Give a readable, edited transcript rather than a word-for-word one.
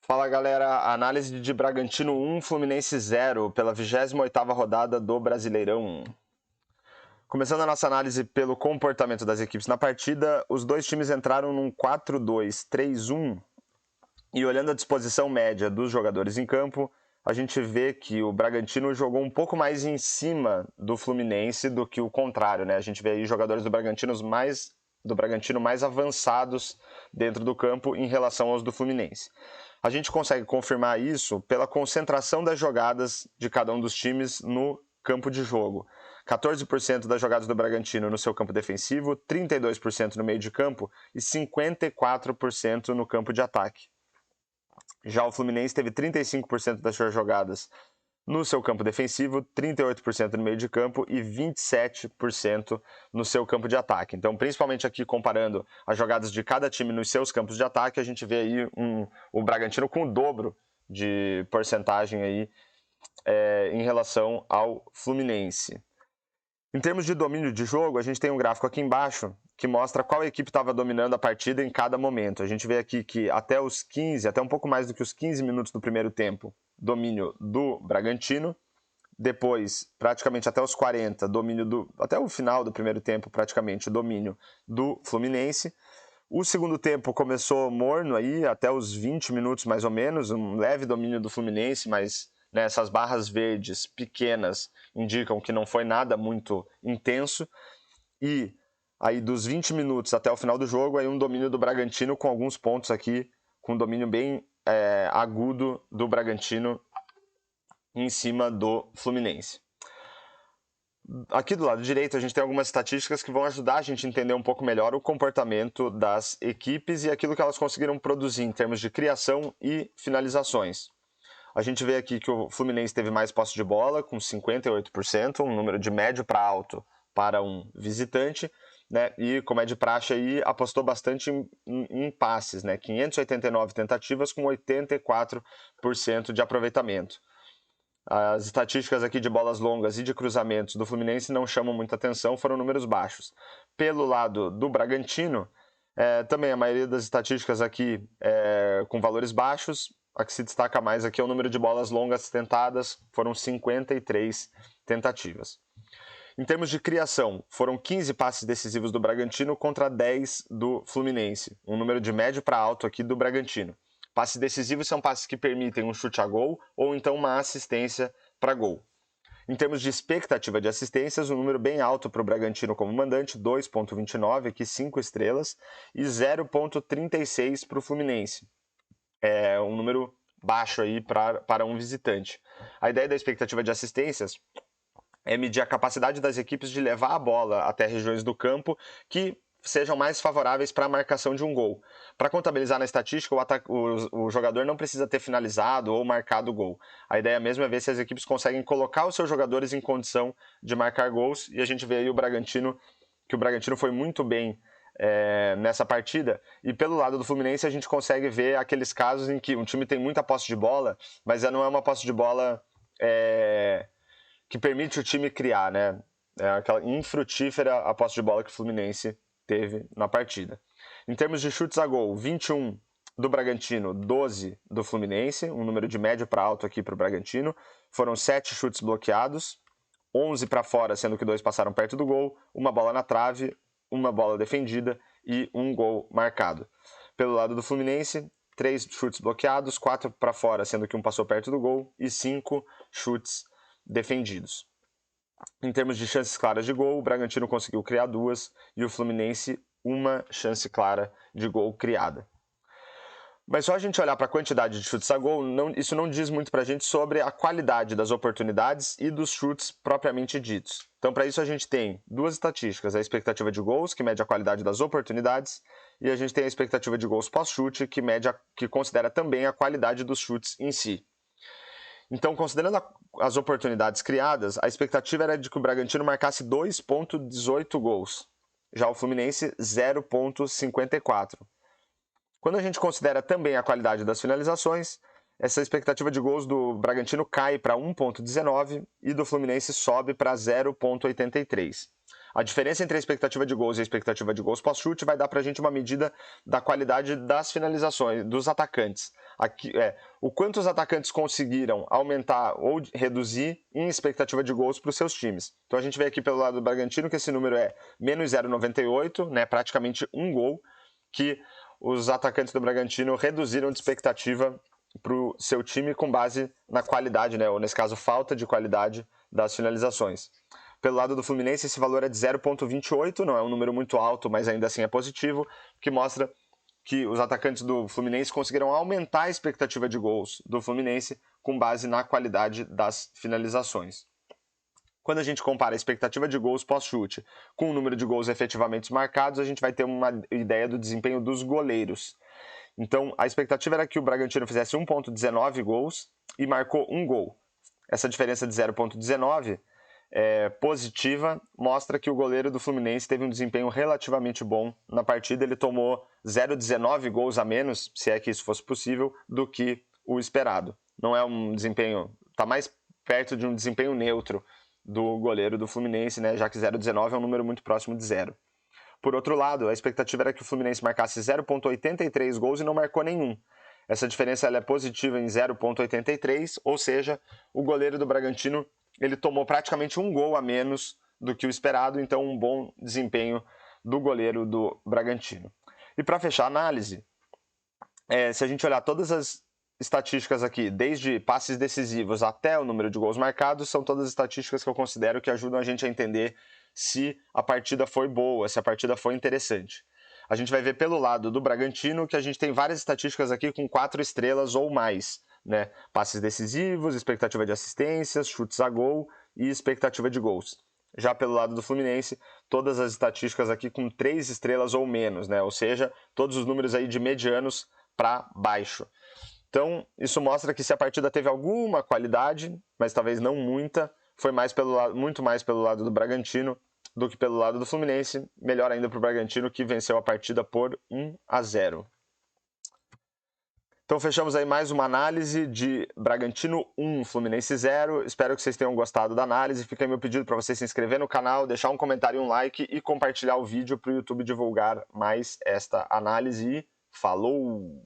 Fala galera, análise de Bragantino 1, Fluminense 0, pela 28ª rodada do Brasileirão. Começando a nossa análise pelo comportamento das equipes na partida, os dois times entraram num 4-2-3-1 e olhando a disposição média dos jogadores em campo, a gente vê que o Bragantino jogou um pouco mais em cima do Fluminense do que o contrário, né? A gente vê aí jogadores do Bragantino mais avançados dentro do campo em relação aos do Fluminense. A gente consegue confirmar isso pela concentração das jogadas de cada um dos times no campo de jogo. 14% das jogadas do Bragantino no seu campo defensivo, 32% no meio de campo e 54% no campo de ataque. Já o Fluminense teve 35% das suas jogadas no seu campo defensivo, 38% no meio de campo e 27% no seu campo de ataque. Então, principalmente aqui comparando as jogadas de cada time nos seus campos de ataque, a gente vê aí o Bragantino com o dobro de porcentagem aí, em relação ao Fluminense. Em termos de domínio de jogo, a gente tem um gráfico aqui embaixo que mostra qual equipe estava dominando a partida em cada momento. A gente vê aqui que até um pouco mais do que os 15 minutos do primeiro tempo, domínio do Bragantino. Depois, praticamente até os 40, até o final do primeiro tempo, praticamente, domínio do Fluminense. O segundo tempo começou morno aí, até os 20 minutos mais ou menos, um leve domínio do Fluminense, mas essas barras verdes pequenas indicam que não foi nada muito intenso. E aí dos 20 minutos até o final do jogo, aí um domínio do Bragantino com alguns pontos aqui, com um domínio bem agudo do Bragantino em cima do Fluminense. Aqui do lado direito a gente tem algumas estatísticas que vão ajudar a gente a entender um pouco melhor o comportamento das equipes e aquilo que elas conseguiram produzir em termos de criação e finalizações. A gente vê aqui que o Fluminense teve mais posse de bola, com 58%, um número de médio para alto para um visitante, né? E como é de praxe aí, apostou bastante em passes, né? 589 tentativas com 84% de aproveitamento. As estatísticas aqui de bolas longas e de cruzamentos do Fluminense não chamam muita atenção, foram números baixos. Pelo lado do Bragantino, também a maioria das estatísticas aqui com valores baixos. A que se destaca mais aqui é o número de bolas longas tentadas, foram 53 tentativas. Em termos de criação, foram 15 passes decisivos do Bragantino contra 10 do Fluminense, um número de médio para alto aqui do Bragantino. Passes decisivos são passes que permitem um chute a gol ou então uma assistência para gol. Em termos de expectativa de assistências, um número bem alto para o Bragantino como mandante, 2,29, aqui 5 estrelas, e 0,36 para o Fluminense. É um número baixo aí para um visitante. A ideia da expectativa de assistências é medir a capacidade das equipes de levar a bola até regiões do campo que sejam mais favoráveis para a marcação de um gol. Para contabilizar na estatística, o jogador não precisa ter finalizado ou marcado o gol. A ideia mesmo é ver se as equipes conseguem colocar os seus jogadores em condição de marcar gols, e a gente vê aí que o Bragantino foi muito bem nessa partida, e pelo lado do Fluminense a gente consegue ver aqueles casos em que um time tem muita posse de bola, mas não é uma posse de bola que permite o time criar, né? É aquela infrutífera a posse de bola que o Fluminense teve na partida. Em termos de chutes a gol, 21 do Bragantino, 12 do Fluminense, um número de médio para alto aqui para o Bragantino. Foram 7 chutes bloqueados, 11 para fora, sendo que 2 passaram perto do gol, uma bola na trave, uma bola defendida e um gol marcado. Pelo lado do Fluminense, 3 chutes bloqueados, 4 para fora, sendo que um passou perto do gol, e 5 chutes defendidos. Em termos de chances claras de gol, o Bragantino conseguiu criar 2 e o Fluminense uma chance clara de gol criada. Mas só a gente olhar para a quantidade de chutes a gol, isso não diz muito para a gente sobre a qualidade das oportunidades e dos chutes propriamente ditos. Então, para isso, a gente tem duas estatísticas: a expectativa de gols, que mede a qualidade das oportunidades, e a gente tem a expectativa de gols pós-chute, que considera também a qualidade dos chutes em si. Então, considerando as oportunidades criadas, a expectativa era de que o Bragantino marcasse 2,18 gols. Já o Fluminense, 0,54. Quando a gente considera também a qualidade das finalizações, essa expectativa de gols do Bragantino cai para 1,19 e do Fluminense sobe para 0,83. A diferença entre a expectativa de gols e a expectativa de gols pós-chute vai dar para a gente uma medida da qualidade das finalizações dos atacantes. aqui o quanto os atacantes conseguiram aumentar ou reduzir em expectativa de gols para os seus times. Então a gente vê aqui pelo lado do Bragantino que esse número é menos 0,98, né, praticamente um gol, que os atacantes do Bragantino reduziram de expectativa para o seu time com base na qualidade, né, ou nesse caso falta de qualidade das finalizações. Pelo lado do Fluminense esse valor é de 0,28, não é um número muito alto, mas ainda assim é positivo, que mostra que os atacantes do Fluminense conseguiram aumentar a expectativa de gols do Fluminense com base na qualidade das finalizações. Quando a gente compara a expectativa de gols pós-chute com o número de gols efetivamente marcados, a gente vai ter uma ideia do desempenho dos goleiros. Então, a expectativa era que o Bragantino fizesse 1,19 gols e marcou um gol. Essa diferença de 0,19 positiva mostra que o goleiro do Fluminense teve um desempenho relativamente bom na partida. Ele tomou 0,19 gols a menos, se é que isso fosse possível, do que o esperado. Não é um desempenho, está mais perto de um desempenho neutro do goleiro do Fluminense, né, já que 0,19 é um número muito próximo de zero. Por outro lado, a expectativa era que o Fluminense marcasse 0,83 gols e não marcou nenhum. Essa diferença ela é positiva em 0,83, ou seja, o goleiro do Bragantino ele tomou praticamente um gol a menos do que o esperado, então um bom desempenho do goleiro do Bragantino. E para fechar a análise, se a gente olhar todas as estatísticas aqui, desde passes decisivos até o número de gols marcados, são todas estatísticas que eu considero que ajudam a gente a entender se a partida foi boa, se a partida foi interessante. A gente vai ver pelo lado do Bragantino que a gente tem várias estatísticas aqui com 4 estrelas ou mais, né? Passes decisivos, expectativa de assistências, chutes a gol e expectativa de gols. Já pelo lado do Fluminense, todas as estatísticas aqui com 3 estrelas ou menos, né? Ou seja, todos os números aí de medianos para baixo. Então, isso mostra que se a partida teve alguma qualidade, mas talvez não muita, foi muito mais pelo lado do Bragantino do que pelo lado do Fluminense. Melhor ainda para o Bragantino, que venceu a partida por 1-0. Então fechamos aí mais uma análise de Bragantino 1, Fluminense 0. Espero que vocês tenham gostado da análise. Fica aí meu pedido para você se inscrever no canal, deixar um comentário e um like e compartilhar o vídeo para o YouTube divulgar mais esta análise. Falou!